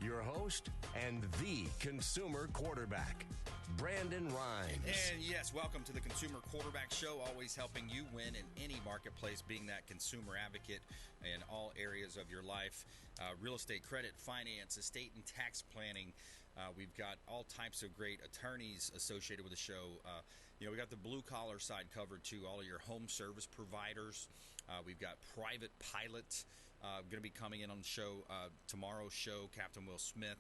your host and the consumer quarterback, Brandon Rhymes. And yes, welcome to the Consumer Quarterback Show, always helping you win in any marketplace, being that consumer advocate in all areas of your life. Real estate, credit, finance, estate and tax planning. We've got all types of great attorneys associated with the show. We got the blue collar side covered too, all of your home service providers. We've got private pilot going to be coming in on the show, tomorrow's show, Captain Will Smith.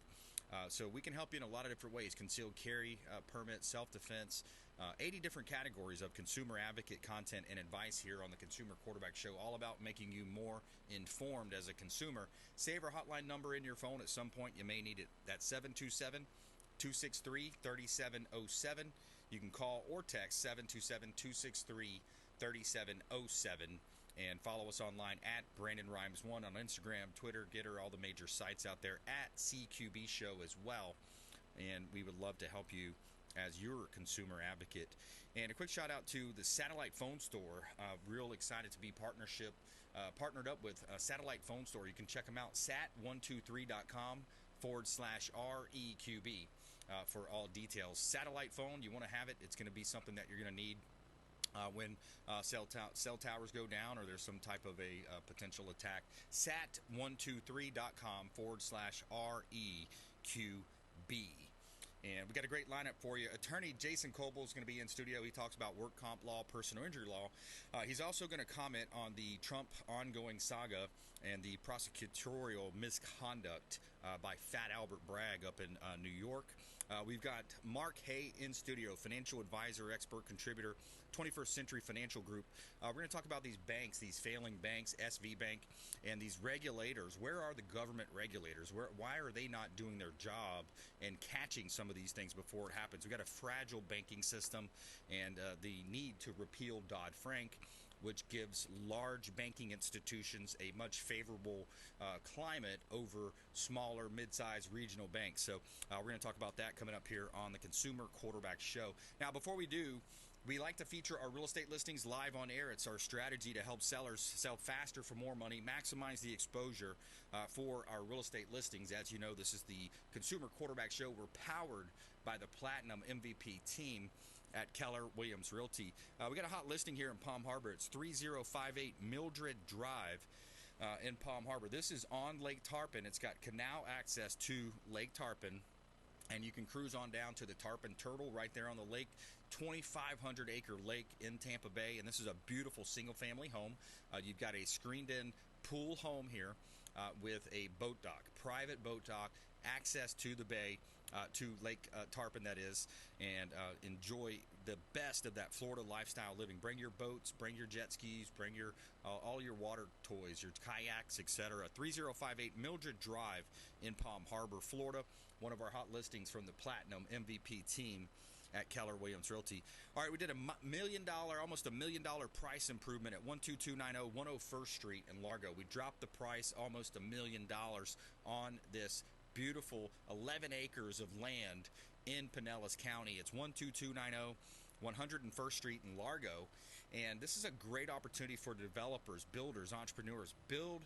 So we can help you in a lot of different ways. Concealed carry, permit, self-defense, 80 different categories of consumer advocate content and advice here on the Consumer Quarterback Show, all about making you more informed as a consumer. Save our hotline number in your phone. At some point, you may need it. That's 727-263-3707. You can call or text 727-263-3707. And follow us online at Brandon Rhymes1 on Instagram, Twitter, Getter, all the major sites out there, at CQB Show as well. And we would love to help you as your consumer advocate. And a quick shout out to the Satellite Phone Store. Real excited to be partnered up with Satellite Phone Store. You can check them out, sat123.com/REQB for all details. Satellite phone, you want to have it. It's going to be something that you're going to need when cell towers go down or there's some type of a potential attack. Sat123.com/REQB. And we got a great lineup for you. Attorney Jason Coble is going to be in studio. He talks about work comp law, personal injury law. He's also going to comment on the Trump ongoing saga and the prosecutorial misconduct by Fat Albert Bragg up in New York. We've got Mark Haye in studio, financial advisor, expert contributor, 21st Century Financial Group. We're going to talk about these banks, these failing banks, SV Bank, and these regulators. Where are the government regulators? Why are they not doing their job and catching some of these things before it happens? We've got a fragile banking system and the need to repeal Dodd-Frank, which gives large banking institutions a much favorable climate over smaller, mid-sized regional banks. So we're going to talk about that coming up here on the Consumer Quarterback Show. Now, before we do, we like to feature our real estate listings live on air. It's our strategy to help sellers sell faster for more money, maximize the exposure for our real estate listings. As you know, this is the Consumer Quarterback Show. We're powered by the Platinum MVP team at Keller Williams Realty. We got a hot listing here in Palm Harbor. It's 3058 Mildred Drive in Palm Harbor. This is on Lake Tarpon. It's got canal access to Lake Tarpon, and you can cruise on down to the Tarpon Turtle right there on the lake. 2,500 acre lake in Tampa Bay, and this is a beautiful single family home. You've got a screened in pool home here with a boat dock, private boat dock, access to the bay, to Lake Tarpon, that is, and enjoy the best of that Florida lifestyle living. Bring your boats, bring your jet skis, bring your all your water toys, your kayaks, etc. 3058 Mildred Drive in Palm Harbor, Florida. One of our hot listings from the Platinum MVP team at Keller Williams Realty. All right, we did almost $1 million price improvement at 12290 101st Street in Largo. We dropped the price almost $1 million on this beautiful 11 acres of land in Pinellas County. It's 12290 101st Street in Largo, and this is a great opportunity for developers, builders, entrepreneurs. Build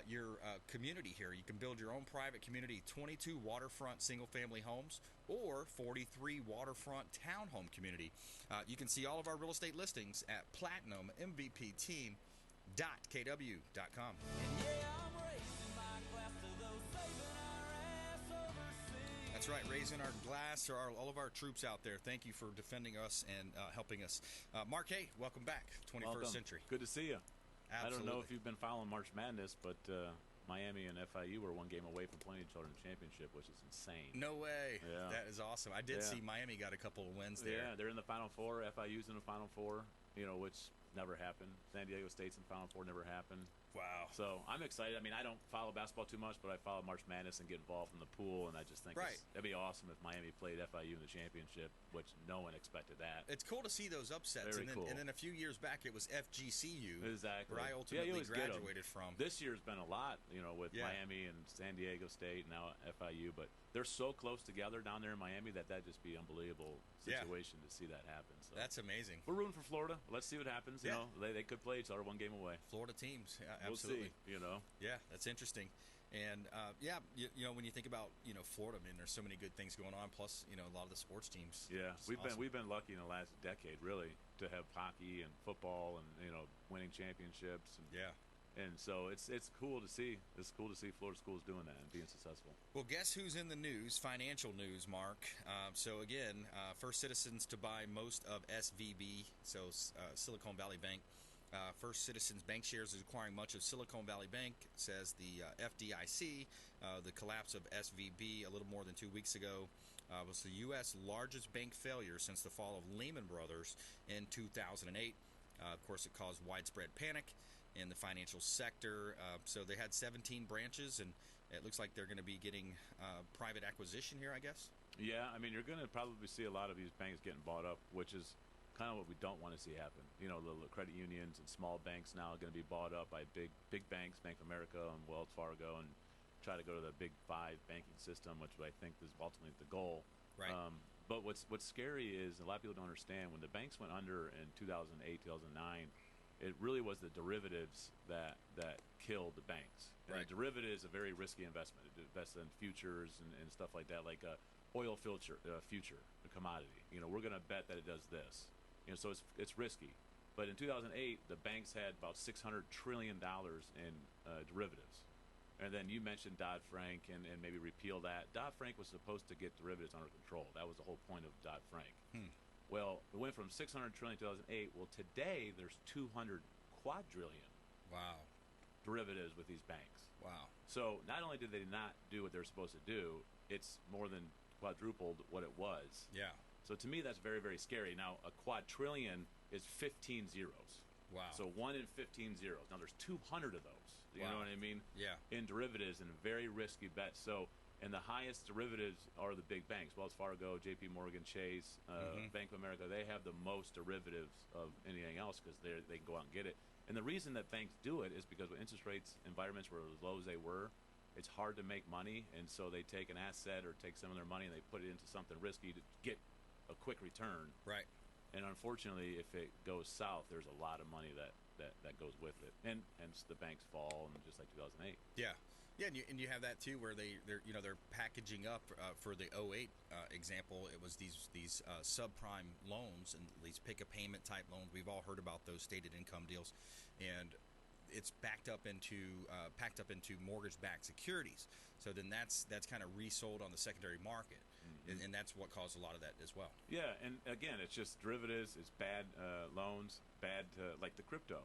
your community here. You can build your own private community, 22 waterfront single-family homes or 43 waterfront townhome community. You can see all of our real estate listings at platinummvpt.kw.com. That's right, raising our glass to all of our troops out there. Thank you for defending us and helping us. Mark Haye, welcome back, 21st Welcome. Century. Good to see you. Absolutely. I don't know if you've been following March Madness, but Miami and FIU were one game away from playing each other in the championship, which is insane. No way. Yeah. That is awesome. I did see Miami got a couple of wins there. Yeah, they're in the Final Four. FIU's in the Final Four, which never happened. San Diego State's in the Final Four, never happened. Wow. So I'm excited. I mean, I don't follow basketball too much, but I follow March Madness and get involved in the pool, and I just think it'd be awesome if Miami played FIU in the championship, which no one expected that. It's cool to see those upsets. Very cool. And then a few years back, it was FGCU, exactly, where I ultimately graduated from. This year's been a lot, with Miami and San Diego State and now FIU, but they're so close together down there in Miami that'd just be unbelievable situation to see that happen. So that's amazing. We're rooting for Florida. Let's see what happens. They could play each other one game away. Florida teams, absolutely. We'll see. Yeah, that's interesting. And when you think about Florida, I mean, there's so many good things going on. Plus, a lot of the sports teams. Yeah, It's we've been lucky in the last decade, really, to have hockey and football and winning championships. And so it's cool to see. It's cool to see Florida schools doing that and being successful. Well, guess who's in the news? Financial news, Mark. So again, First Citizens to buy most of SVB, so Silicon Valley Bank. First Citizens Bank shares is acquiring much of Silicon Valley Bank, says the FDIC. The collapse of SVB a little more than 2 weeks ago was the U.S. largest bank failure since the fall of Lehman Brothers in 2008. Of course, it caused widespread panic in the financial sector. So they had 17 branches, and it looks like they're going to be getting private acquisition here, I guess. Yeah, I mean, you're going to probably see a lot of these banks getting bought up, which is kind of what we don't want to see happen. The credit unions and small banks now are going to be bought up by big banks, Bank of America and Wells Fargo, and try to go to the big five banking system, which I think is ultimately the goal. Right. But what's scary is a lot of people don't understand when the banks went under in 2008, 2009. It really was the derivatives that killed the banks. And Right. a derivative is a very risky investment. It invests in futures and stuff like that, like a oil future, a commodity. We're going to bet that it does this. So it's risky. But in 2008, the banks had about $600 trillion in derivatives. And then you mentioned Dodd-Frank and maybe repeal that. Dodd-Frank was supposed to get derivatives under control. That was the whole point of Dodd-Frank. Well, it went from $600 trillion in 2008. Well, today there's 200 quadrillion Wow. derivatives with these banks. Wow. So not only did they not do what they're supposed to do, it's more than quadrupled what it was. Yeah. So to me, that's very, very scary. Now, a quadrillion is 15 zeros. Wow. So 1 in 15 zeros. Now, there's 200 of those. You Wow. know what I mean? Yeah. In derivatives, and very risky bets. So, and the highest derivatives are the big banks: Wells Fargo, J.P. Morgan Chase, Bank of America. They have the most derivatives of anything else because they can go out and get it. And the reason that banks do it is because when interest rates environments were as low as they were, it's hard to make money, and so they take an asset or take some of their money and they put it into something risky to get a quick return. Right. And unfortunately, if it goes south, there's a lot of money that goes with it, and hence the banks fall, and just like 2008. Yeah. Yeah, and you have that too, where they're packaging up for the '08 example. It was these subprime loans and these pick a payment type loans. We've all heard about those stated income deals, and it's packed up into mortgage-backed securities. So then that's kind of resold on the secondary market, and that's what caused a lot of that as well. Yeah, and again, it's just derivatives. It's bad loans, bad like the crypto.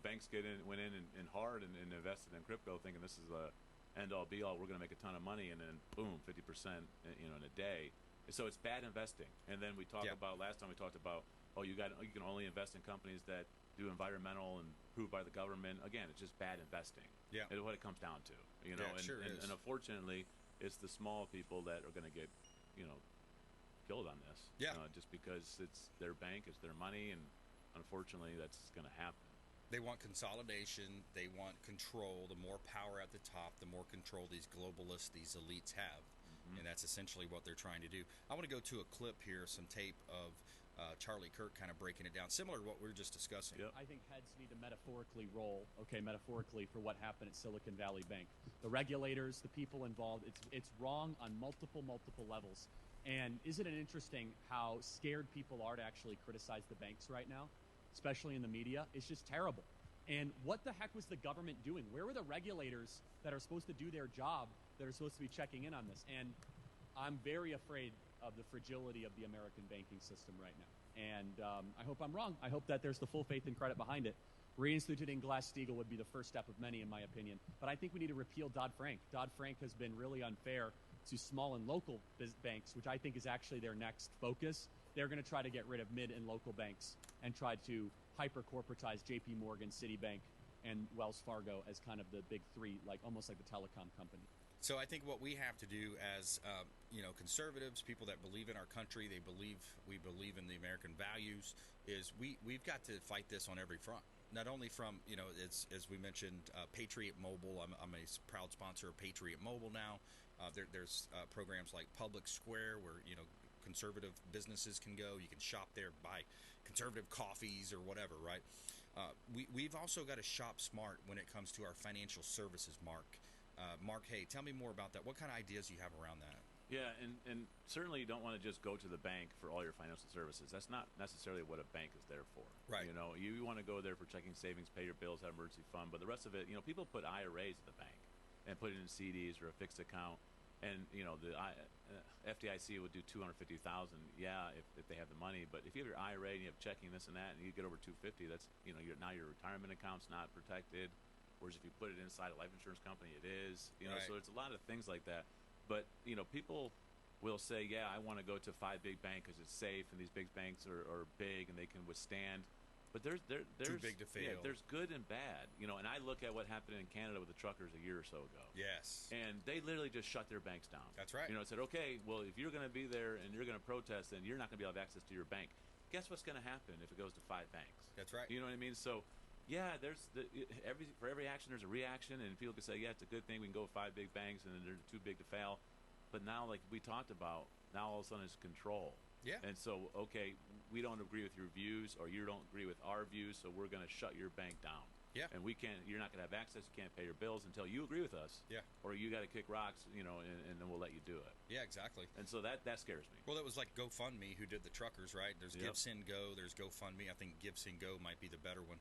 Banks went in and hard and invested in crypto, thinking this is the end all be all. We're going to make a ton of money, and then boom, 50%, in a day. So it's bad investing. And then we talked about last time we talked about you can only invest in companies that do environmental and approved by the government. Again, it's just bad investing. Yeah, it's what it comes down to. It sure is. And unfortunately, it's the small people that are going to get killed on this. Yeah, just because it's their bank, it's their money, and unfortunately, that's going to happen. They want consolidation. They want control. The more power at the top, the more control these globalists, these elites have. And that's essentially what they're trying to do. I want to go to a clip here, some tape of Charlie Kirk kind of breaking it down, similar to what we were just discussing. Yep. I think heads need to metaphorically roll, metaphorically, for what happened at Silicon Valley Bank. The regulators, the people involved, it's wrong on multiple levels. And isn't it interesting how scared people are to actually criticize the banks right now, especially in the media? It's just terrible. And what the heck was the government doing? Where were the regulators that are supposed to do their job, that are supposed to be checking in on this? And I'm very afraid of the fragility of the American banking system right now. And I hope I'm wrong. I hope that there's the full faith and credit behind it. Reinstituting Glass-Steagall would be the first step of many, in my opinion. But I think we need to repeal Dodd-Frank. Dodd-Frank has been really unfair to small and local banks, which I think is actually their next focus. They're going to try to get rid of mid and local banks and try to hyper-corporatize J.P. Morgan, Citibank, and Wells Fargo as kind of the big three, like almost like the telecom company. So I think what we have to do as conservatives, people that believe in our country, we believe in the American values, is we've got to fight this on every front. Not only from as we mentioned, Patriot Mobile. I'm a proud sponsor of Patriot Mobile now. There's programs like Public Square where conservative businesses can go. You can shop there, buy conservative coffees or whatever, right? We've also got to shop smart when it comes to our financial services, Mark. Mark Haye, tell me more about that. What kind of ideas do you have around that? Yeah, and certainly you don't want to just go to the bank for all your financial services. That's not necessarily what a bank is there for. Right. You know, you want to go there for checking, savings, pay your bills, have emergency fund, but the rest of it, you know, people put IRAs at the bank and put it in CDs or a fixed account, and you know the FDIC would do 250,000. Yeah, if they have the money, but if you have your IRA and you have checking this and that, and you get over 250, that's now your retirement account's not protected. Whereas if you put it inside a life insurance company, it is. You know, Right. so it's a lot of things like that. But you know, people will say, "Yeah, I want to go to 5 big bank because it's safe, and these big banks are big and they can withstand." But there's Too big to fail. Yeah, there's good and bad. You know, and I look at what happened in Canada with the truckers a year or so ago. Yes. And they literally just shut their banks down. That's right. You know, it said, okay, well, if you're going to be there and you're going to protest, then you're not going to be able to have access to your bank. Guess what's going to happen if it goes to 5 banks? That's right. You know what I mean? So, yeah, for every action, there's a reaction, and people can say, yeah, it's a good thing we can go with 5 big banks, and then they're too big to fail. But now, like we talked about, now all of a sudden it's control. Yeah. And so, okay, we don't agree with your views, or you don't agree with our views, so we're going to shut your bank down. Yeah. And you're not going to have access, you can't pay your bills until you agree with us. Yeah. Or you got to kick rocks, you know, and then we'll let you do it. Yeah, exactly. And so that scares me. Well, it was like GoFundMe who did the truckers, right? There's Yep. Give, Send, Go. There's GoFundMe. I think Give, Send, Go might be the better one.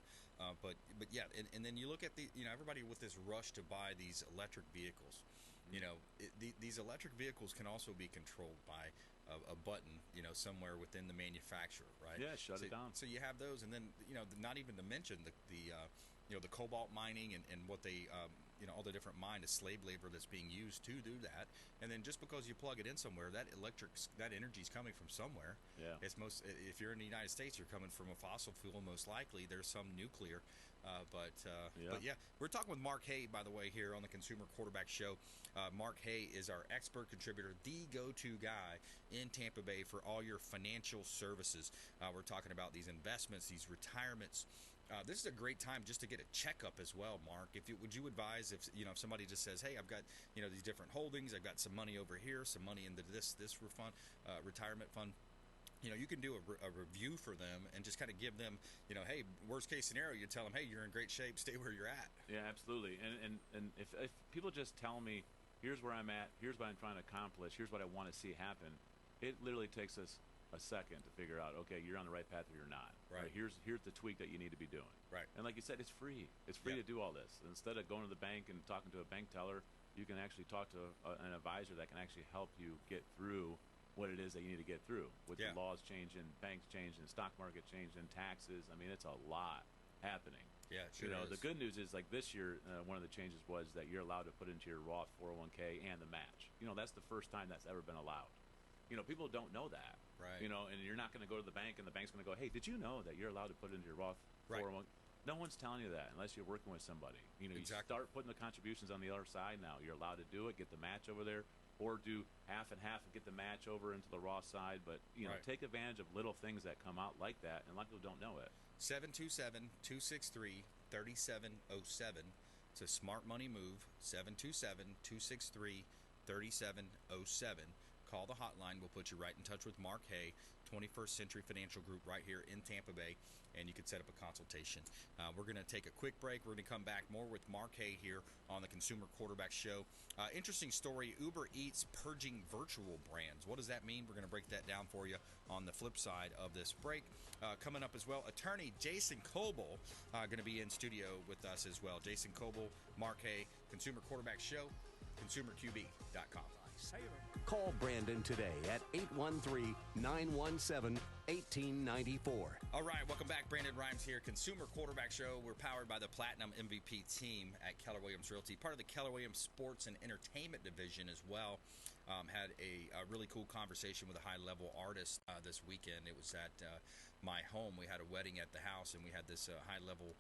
But yeah, and then you look at everybody with this rush to buy these electric vehicles. You know, these electric vehicles can also be controlled by a button, somewhere within the manufacturer, right? Yeah, shut it down. So you have those, and then not even to mention the cobalt mining and what they all the different the slave labor that's being used to do that. And then just because you plug it in somewhere, that energy is coming from somewhere. Yeah. If you're in the United States, you're coming from a fossil fuel, most likely. There's some nuclear. But yeah, we're talking with Mark Haye, by the way, here on the Consumer Quarterback Show. Mark Haye is our expert contributor, the go-to guy in Tampa Bay for all your financial services. We're talking about these investments, these retirements. This is a great time just to get a checkup as well, Mark. Would you advise if somebody just says, "Hey, I've got these different holdings, I've got some money over here, some money into this retirement fund." You can do a review for them and just kind of give them, hey, worst case scenario, you tell them, hey, you're in great shape, stay where you're at. Yeah, absolutely. And if people just tell me, here's where I'm at, here's what I'm trying to accomplish, here's what I want to see happen, it literally takes us a second to figure out, okay, you're on the right path or you're not. Right. Here's the tweak that you need to be doing. Right. And like you said, it's free. It's free to do all this. Instead of going to the bank and talking to a bank teller, you can actually talk to an advisor that can actually help you get through what it is that you need to get through with the laws changing, banks changing, stock market changing, taxes. I mean, it's a lot happening. Yeah, it sure is. The good news is, like this year, one of the changes was that you're allowed to put into your Roth 401k and the match. That's the first time that's ever been allowed. People don't know that. Right. And you're not going to go to the bank and the bank's going to go, hey, did you know that you're allowed to put into your Roth 401k? No one's telling you that unless you're working with somebody. Exactly. You start putting the contributions on the other side now. You're allowed to do it, get the match over there, or do half and half and get the match over into the Roth side. But, take advantage of little things that come out like that, and a lot of people don't know it. 727-263-3707. It's a smart money move, 727-263-3707. Call the hotline. We'll put you right in touch with Mark Haye, 21st Century Financial Group right here in Tampa Bay, and you can set up a consultation. We're going to take a quick break. We're going to come back more with Mark Haye here on the Consumer Quarterback Show. Interesting story, Uber Eats purging virtual brands. What does that mean? We're going to break that down for you on the flip side of this break. Coming up as well, attorney Jason Coble going to be in studio with us as well. Jason Coble, Mark Haye, Consumer Quarterback Show, consumerqb.com. Call Brandon today at 813-917-1894. All right, welcome back. Brandon Rhymes here, Consumer Quarterback Show. We're powered by the Platinum MVP team at Keller Williams Realty, part of the Keller Williams Sports and Entertainment Division as well. Had a really cool conversation with a high-level artist this weekend. It was at my home. We had a wedding at the house, and we had this high-level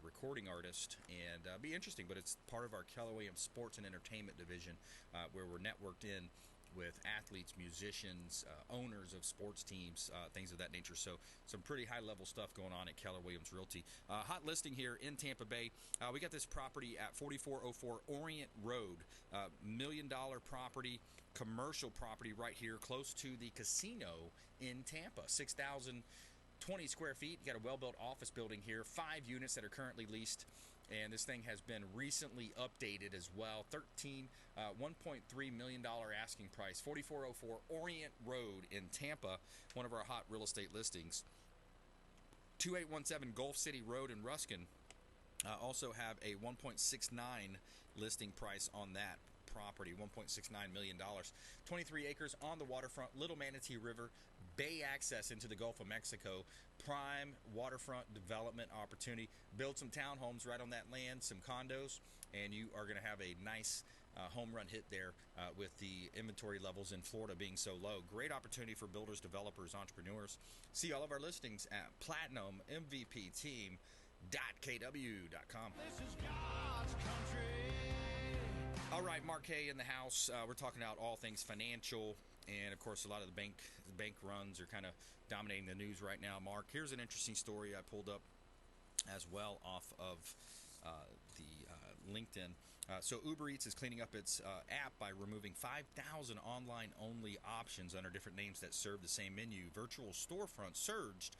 recording artist, and be interesting, but it's part of our Keller Williams Sports and Entertainment Division where we're networked in with athletes, musicians, owners of sports teams, things of that nature. So some pretty high-level stuff going on at Keller Williams Realty. Hot listing here in Tampa Bay. We got this property at 4404 Orient Road, $1 million property, commercial property right here close to the casino in Tampa. 6,020 square feet. You got a well-built office building here, 5 units that are currently leased. and this thing has been recently updated as well. $1.3 million asking price, 4404 Orient Road in Tampa, one of our hot real estate listings. 2817 Gulf City Road in Ruskin. Also have a 1.69 listing price on that property, $1.69 million. 23 acres on the waterfront, Little Manatee River, bay access into the Gulf of Mexico, prime waterfront development opportunity. Build some townhomes right on that land, some condos, and you are going to have a nice home run hit there with the inventory levels in Florida being so low. Great opportunity for builders, developers, entrepreneurs. See all of our listings at PlatinumMVPTeam.kw.com. This is God's country. All right, Mark Haye in the house. We're talking about all things financial, and of course, a lot of the bank runs are kind of dominating the news right now. Mark, here's an interesting story I pulled up as well off of the LinkedIn. So Uber Eats is cleaning up its app by removing 5,000 online-only options under different names that serve the same menu. Virtual storefronts surged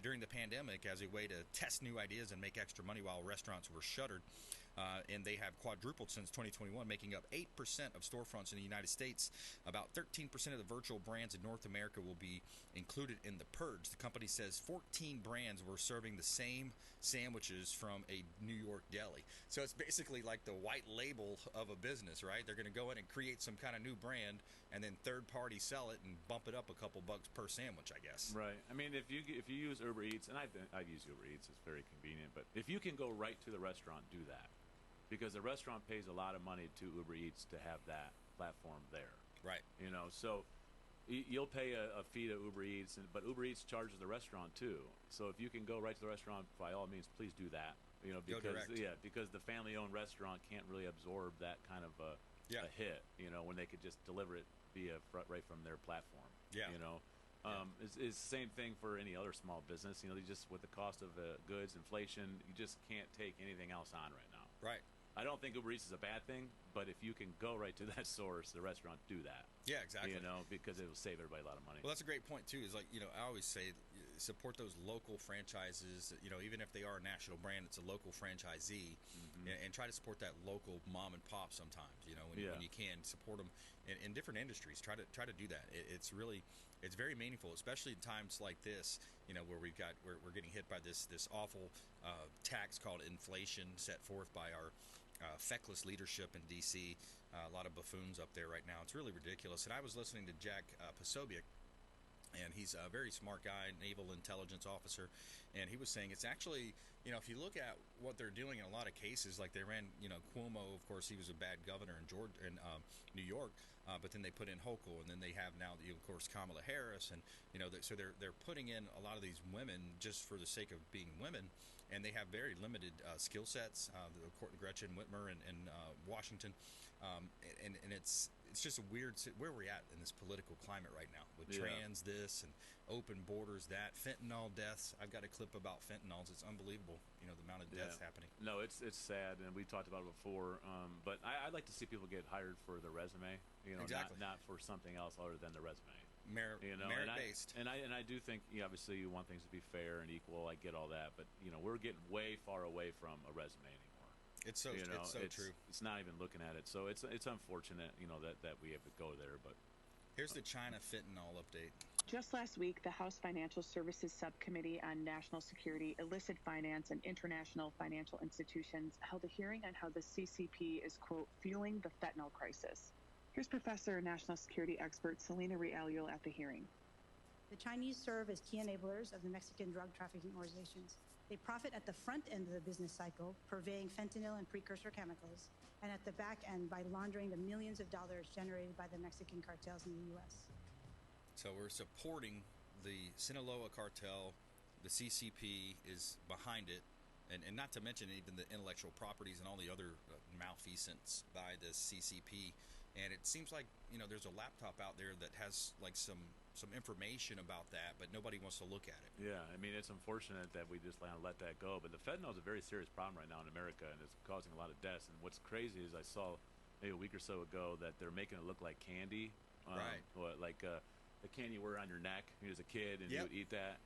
during the pandemic as a way to test new ideas and make extra money while restaurants were shuttered. And they have quadrupled since 2021, making up 8% of storefronts in the United States. About 13% of the virtual brands in North America will be included in the purge. The company says 14 brands were serving the same sandwiches from a New York deli. So it's basically like the white label of a business, right? They're going to go in and create some kind of new brand and then third-party sell it and bump it up a couple bucks per sandwich, I guess. Right. I mean, if you use Uber Eats, and I've used Uber Eats, it's very convenient, but if you can go right to the restaurant, do that. Because the restaurant pays a lot of money to Uber Eats to have that platform there. Right. You know, so you'll pay a fee to Uber Eats, but Uber Eats charges the restaurant too. So if you can go right to the restaurant, by all means, please do that. You know, because the family-owned restaurant can't really absorb that kind of a hit. You know, when they could just deliver it right from their platform. Yeah. You know, it's the same thing for any other small business. You know, they just with the cost of goods, inflation, you just can't take anything else on right now. Right. I don't think Uber Eats is a bad thing, but if you can go right to that source, the restaurant, do that. Yeah, exactly. You know, because it will save everybody a lot of money. Well, that's a great point, too, is like, you know, I always say support those local franchises. You know, even if they are a national brand, it's a local franchisee, and try to support that local mom and pop sometimes, you know, when you can. Support them in different industries. Try to do that. It's very meaningful, especially in times like this, you know, where we're getting hit by this awful tax called inflation set forth by our feckless leadership in D.C. A lot of buffoons up there right now. It's really ridiculous. And I was listening to Jack Posobiec, and he's a very smart guy, naval intelligence officer, and he was saying it's actually, you know, if you look at what they're doing in a lot of cases, like they ran, you know, Cuomo, of course, he was a bad governor in New York, but then they put in Hochul, and then they have now, of course, Kamala Harris, and you know, so they're putting in a lot of these women just for the sake of being women. And they have very limited skill sets. Gretchen Whitmer in Washington, and it's just a weird where we're at in this political climate right now with trans this and open borders that fentanyl deaths. I've got a clip about fentanyls. It's unbelievable, you know, the amount of deaths happening. No, it's sad, and we talked about it before. But I'd like to see people get hired for their resume, you know, exactly. not for something else other than the resume. Merit-based. And I do think, obviously you want things to be fair and equal. I get all that, but you know, we're getting way far away from a resume anymore. It's so true. It's not even looking at it. So it's unfortunate, you know, that we have to go there. But here's the China fentanyl update. Just last week, the House Financial Services Subcommittee on National Security, Illicit Finance, and International Financial Institutions held a hearing on how the CCP is, quote, fueling the fentanyl crisis. Here's Professor National Security expert Selena Realio at the hearing. The Chinese serve as key enablers of the Mexican drug trafficking organizations. They profit at the front end of the business cycle, purveying fentanyl and precursor chemicals, and at the back end by laundering the millions of dollars generated by the Mexican cartels in the U.S. So we're supporting the Sinaloa cartel. The CCP is behind it, and not to mention even the intellectual properties and all the other malfeasance by the CCP. And it seems like, you know, there's a laptop out there that has like some information about that, but nobody wants to look at it. Yeah, I mean, it's unfortunate that we just let that go. But the fentanyl is a very serious problem right now in America, and it's causing a lot of deaths. And what's crazy is I saw maybe a week or so ago that they're making it look like candy. Right. the candy you wear on your neck as a kid, and you would eat that.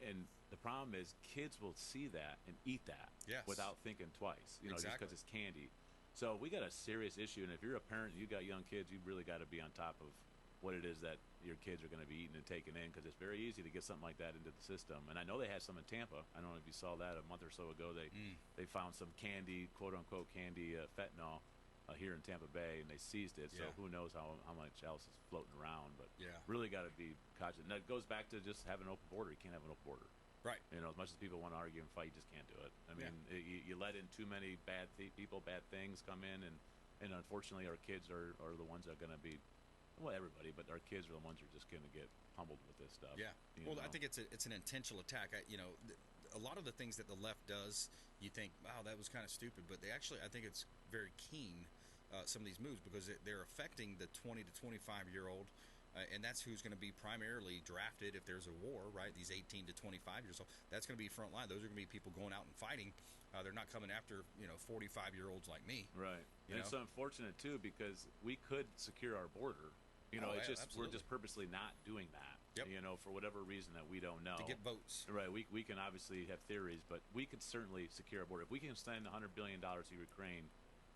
And the problem is, kids will see that and eat that without thinking twice. Just because it's candy. So we got a serious issue, and if you're a parent and you got young kids, you really got to be on top of what it is that your kids are going to be eating and taking in, because it's very easy to get something like that into the system. And I know they had some in Tampa. I don't know if you saw that a month or so ago. They found some candy, quote unquote candy, fentanyl here in Tampa Bay, and they seized it. So who knows how much else is floating around? But really got to be cautious. And that goes back to just having an open border. You can't have an open border. Right. As much as people want to argue and fight, you just can't do it. I mean, you let in too many bad people, bad things come in, and unfortunately our kids are the ones that are going to be, well, everybody, but our kids are the ones who are just going to get pummeled with this stuff. Yeah. Well, I think it's an intentional attack. A lot of the things that the left does, you think, wow, that was kind of stupid, but I think it's very keen, some of these moves, because they're affecting the 20 to 25-year-old. And that's who's going to be primarily drafted if there's a war, right? These 18 to 25 years old. That's going to be front line. Those are going to be people going out and fighting. They're not coming after 45-year-olds like me. Right. And it's unfortunate too, because we could secure our border. It's just we're just purposely not doing that. Yep. For whatever reason that we don't know. To get votes. Right. We can obviously have theories, but we could certainly secure our border. If we can send $100 billion to Ukraine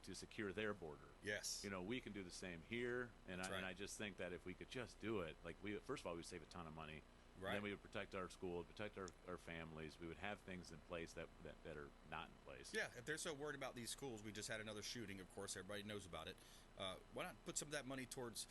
to secure their border. Yes. We can do the same here, and That's right. And I just think that if we could just do it, like first of all, we would save a ton of money. Right. And then we would protect our schools, protect our families. We would have things in place that are not in place. Yeah, if they're so worried about these schools, we just had another shooting. Of course, everybody knows about it. Why not put some of that money towards,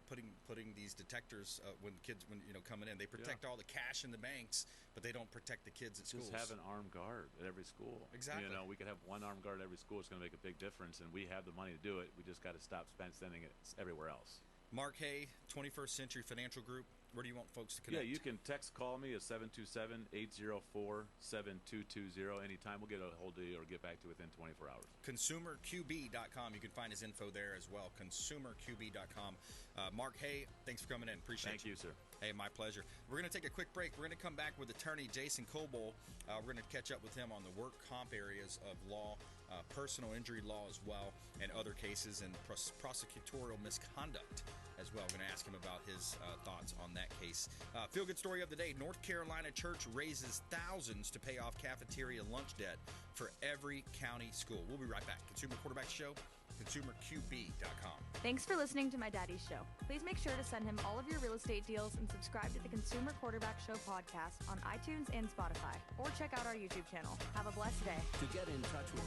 putting these detectors when kids coming in? They protect all the cash in the banks, but they don't protect the kids at schools. Just have an armed guard at every school. Exactly. We could have one armed guard at every school. It's going to make a big difference, and we have the money to do it. We just got to stop spending it everywhere else. Mark Haye, 21st Century Financial Group. Where do you want folks to connect? Yeah, you can call me at 727-804-7220 anytime. We'll get a hold of you or get back to you within 24 hours. ConsumerQB.com. You can find his info there as well. ConsumerQB.com. Mark Haye, thanks for coming in. Appreciate Thank you, sir. Hey, my pleasure. We're going to take a quick break. We're going to come back with attorney Jason Coble. We're going to catch up with him on the work comp areas of law, personal injury law as well, and other cases and prosecutorial misconduct as well. We're going to ask him about his thoughts on that case. Feel-good story of the day. North Carolina church raises thousands to pay off cafeteria lunch debt for every county school. We'll be right back. Consumer Quarterback Show, ConsumerQB.com. Thanks for listening to my daddy's show. Please make sure to send him all of your real estate deals and subscribe to the Consumer Quarterback Show podcast on iTunes and Spotify, or check out our YouTube channel. Have a blessed day. To get in touch with